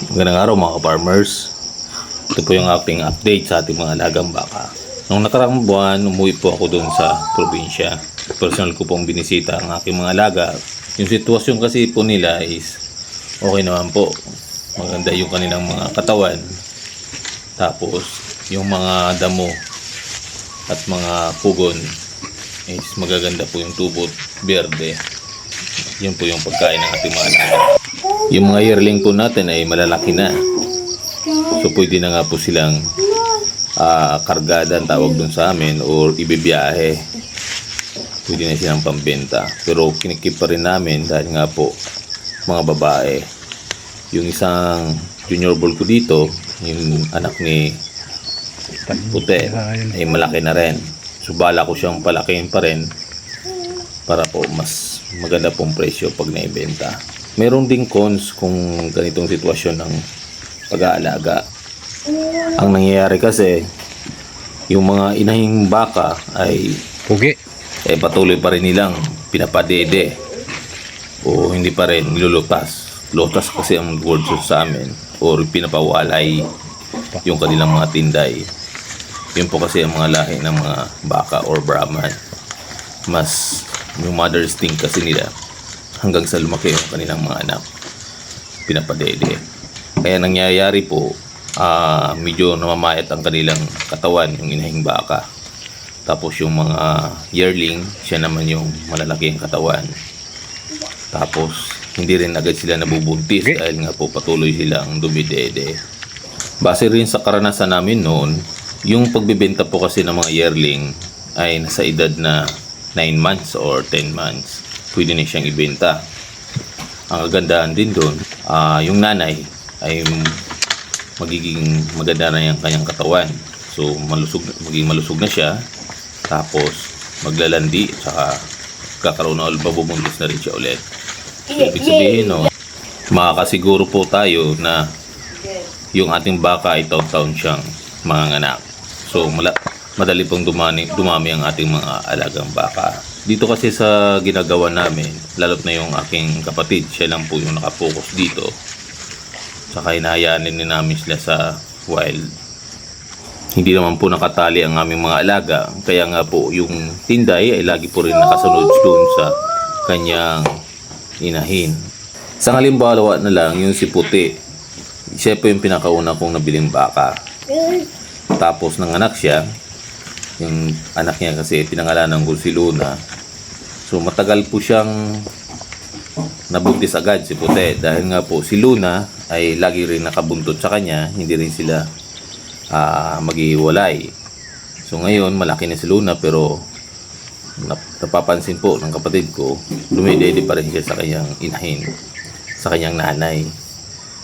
Magandang araw mga ka-farmers. Ito po yung ating update sa ating mga alagang baka. Noong nakaraang buwan, umuwi po ako doon sa probinsya. Personal ko pong binisita ang aking mga alaga. Yung sitwasyon kasi po nila is okay naman po. Maganda yung kanilang mga katawan. Tapos yung mga damo at mga pugon is magaganda po yung tubot, berde. Yun po yung pagkain ng ating mga alaga. Yung mga yearling po natin ay malalaki na. So pwede na nga po silang kargada ang tawag dun sa amin or ibibiyahe. Pwede na silang pambenta. Pero kinikip pa rin namin dahil nga po mga babae. Yung isang junior bull ko dito, yung anak ni Puti, ay malaki na rin. So bala ko siyang palakihin pa rin para po mas maganda pong presyo pag naibenta. Meron ding cons kung ganitong sitwasyon ng pag-aalaga. Ang nangyayari kasi, yung mga inahing baka ay patuloy pa rin nilang pinapadede o hindi pa rin nilulutas. Lotas kasi ang word sa amin or pinapawalay yung kanilang mga tinday. Yun po kasi ang mga lahi ng mga baka or Brahman. Mas yung mother instinct kasi nila hanggang sa lumaki yung kanilang mga anak pinapadede. Kaya nangyayari po medyo namamayat ang kanilang katawan, yung inahing baka. Tapos yung mga yearling, siya naman yung malalaki ang katawan. Tapos hindi rin agad sila nabubuntis dahil nga po patuloy silang dumidede. Base rin sa karanasan namin noon, yung pagbebenta po kasi ng mga yearling ay nasa edad na 9 months or 10 months. Pwede na siyang ibenta. Ang kagandahan din doon, yung nanay ay magiging maganda na yung kanyang katawan. So magiging malusog na siya. Tapos maglalandi, saka kakaroon na ulit, babubuntis na rin siya ulit. So ibig sabihin, no, makakasiguro po tayo na yung ating baka ay taon-taon siyang manganganak. So madali pong dumami ang ating mga alagang baka. Dito kasi sa ginagawa namin, lalo't na yung aking kapatid, siya lang po yung nakapokus dito. Saka hinahayaan din namin sila sa wild. Hindi naman po nakatali ang aming mga alaga. Kaya nga po yung tinday ay lagi po rin nakasunod doon sa kanyang inahin. Sa halimbawa na lang, yung si Puti. Siya po yung pinakauna kong nabiling baka. Tapos nanganak siya. Yung anak niya kasi pinangalanan ko si Luna. So matagal po siyang nabuntis agad si Puti dahil nga po si Luna ay lagi rin nakabuntot sa kanya, hindi rin sila maghihiwalay. So ngayon malaki na si Luna pero napapansin po ng kapatid ko, dumidede pa rin siya sa kanyang inahin, sa kanyang nanay.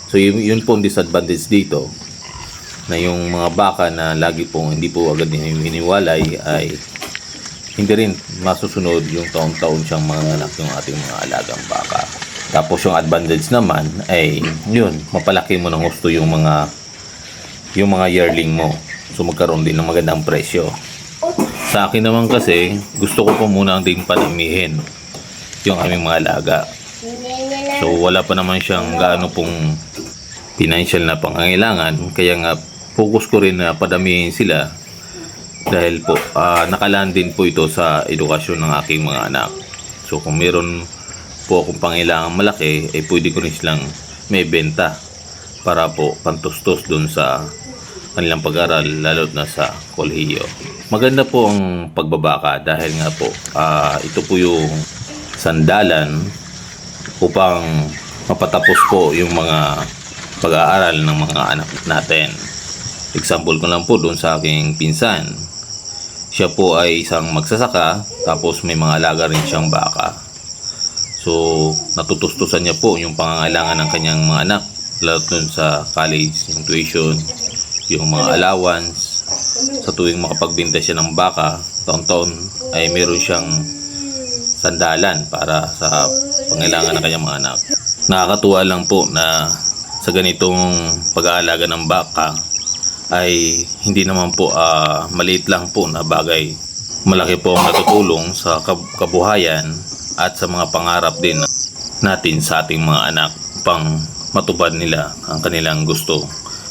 So yun po ang disadvantage dito, na yung mga baka na lagi pong hindi po agad hiniwalay ay hindi rin masusunod yung taon-taon siyang mga anak yung ating mga alagang baka. Tapos yung advantage naman ay yun, mapalaki mo ng gusto yung mga yearling mo. So magkaroon din ng magandang presyo. Sa akin naman kasi, gusto ko po muna ding padamihin yung aming mga alaga. So wala pa naman siyang gaano pong financial na pangangailangan, kaya nga focus ko rin na padamihin sila dahil po nakalaan din po ito sa edukasyon ng aking mga anak. So kung meron po akong pangailangan malaki, ay pwede ko rin silang may benta para po pantustos dun sa kanilang pag-aral, lalo na sa kolehiyo. Maganda po ang pagbabaka dahil nga po ito po yung sandalan upang mapatapos po yung mga pag-aaral ng mga anak natin. Example ko lang po doon sa aking pinsan. Siya po ay isang magsasaka, tapos may mga alaga rin siyang baka. So natutustusan niya po yung pangangailangan ng kanyang mga anak, lalo dun sa college, yung tuition, yung mga allowance. Sa tuwing makapagbenta siya ng baka, taon-taon ay meron siyang sandalan para sa pangailangan ng kanyang mga anak. Nakakatuwa lang po na sa ganitong pag-aalaga ng baka ay hindi naman po maliit lang po na bagay. Malaki po ang natutulong sa kabuhayan at sa mga pangarap din natin sa ating mga anak pang matupad nila ang kanilang gusto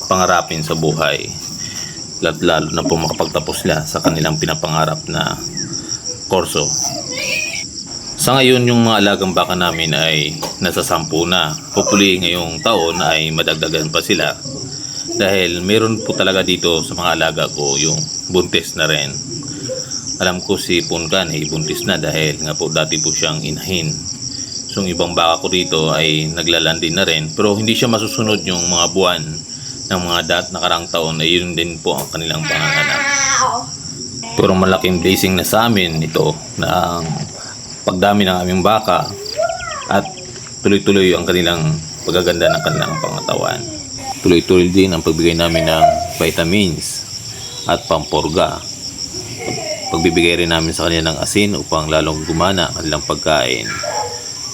pangarapin sa buhay, lalo na po makapagtapos sila sa kanilang pinapangarap na kurso. Sa ngayon, yung mga alagang baka namin ay nasa 10 na. Hopefully ngayong taon ay madagdagan pa sila, dahil meron po talaga dito sa mga alaga ko yung buntis na rin. Alam ko si Punkan ay buntis na dahil nga po dati po siyang inahin. So yung ibang baka ko dito ay naglalandi na rin, pero hindi siya masusunod yung mga buwan ng mga nakarang taon, ay yun din po ang kanilang panganganak. Pero malaking blessing na sa amin ito na ang pagdami ng aming baka at tuloy-tuloy ang kanilang paggaganda ng kanilang pangatawan. Tuloy-tuloy din ang pagbigay namin ng vitamins at pampurga. Pagbibigay rin namin sa kanila ng asin upang lalong gumana ang kanilang pagkain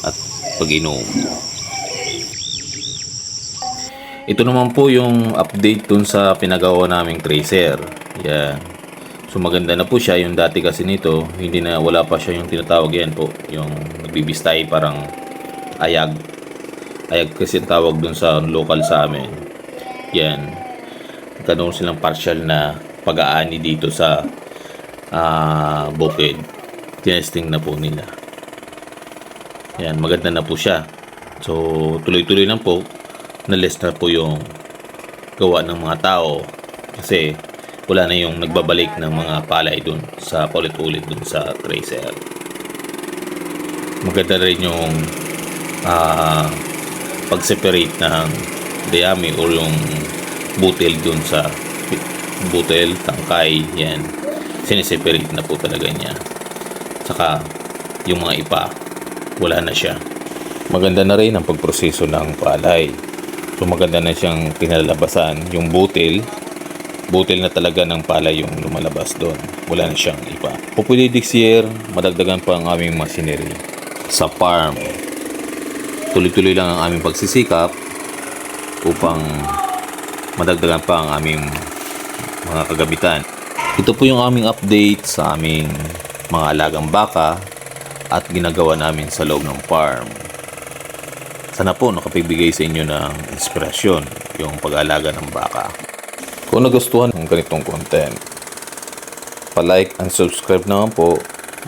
at pag-inom. Ito naman po yung update dun sa pinagawa naming tracer. Yan. So maganda na po siya. Yung dati kasi nito, wala pa siya yung tinatawag yan po, yung nagbibistay, parang ayag. Ayag kasi tawag dun sa local sa amin. Yan. Nagkaroon silang partial na pag-aani dito sa bukid. Tinesting na po nila. Yan, maganda na po siya. So tuloy-tuloy lang po. Na-less na po yung gawa ng mga tao kasi wala na yung nagbabalik ng mga palay dun sa paulit-ulit dun sa tracer. Maganda rin yung pag-separate ng dayami o yung butil dun sa butil, tangkay, yan. Sineseparate na po talaga niya. Saka yung mga ipa, wala na siya. Maganda na rin ang pagproseso ng palay. So maganda na siyang kinalabasan. Yung butil na talaga ng palay yung lumalabas doon. Wala na siyang iba. Hopefully this year, madagdagan pa ang aming machinery sa farm. Tuloy-tuloy lang ang aming pagsisikap upang madagdagan pa ang aming mga kagamitan. Ito po yung aming update sa aming mga alagang baka at ginagawa namin sa loob ng farm. Sana po nakapagbigay sa inyo ng inspirasyon yung pag-aalaga ng baka. Kung nagustuhan ng ganitong content, pa-like and subscribe naman po.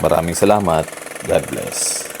Maraming salamat. God bless.